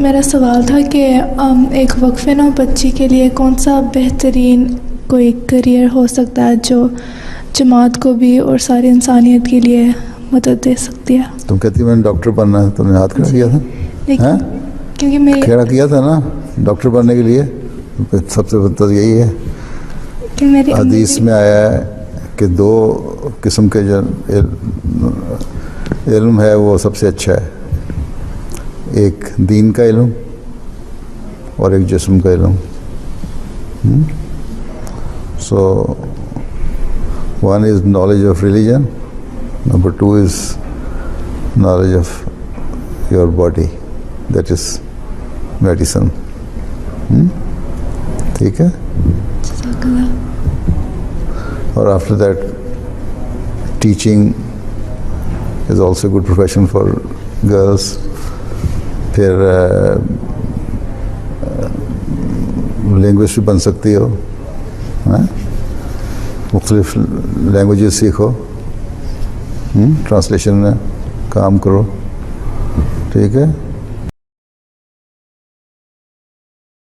मेरा सवाल था कि एक वक्फे नौ बच्ची के लिए कौन सा बेहतरीन कोई करियर हो सकता है जो जमात को भी और सारी इंसानियत के लिए मदद दे सकती है। तुम कहती मैंने डॉक्टर बनना है, तुमने हाथ खड़ा किया था? लेकिन क्योंकि मैं खड़ा किया था ना डॉक्टर बनने के लिए, सबसे बेहतर यही है। कि मेरी हदीस में आया है कि दो किस्म के जो इल्म है वो सबसे अच्छा है, एक दीन का इल्म और एक जिस्म का इल्म। So one is knowledge of religion, number two is knowledge of your body, that is medicine. ठीक है। और after that teaching is also good profession for girls. फिर लैंग्वेज भी बन सकती हो, मुख्तलिफ लैंग्वेजेस सीखो, ट्रांसलेशन में काम करो, ठीक है।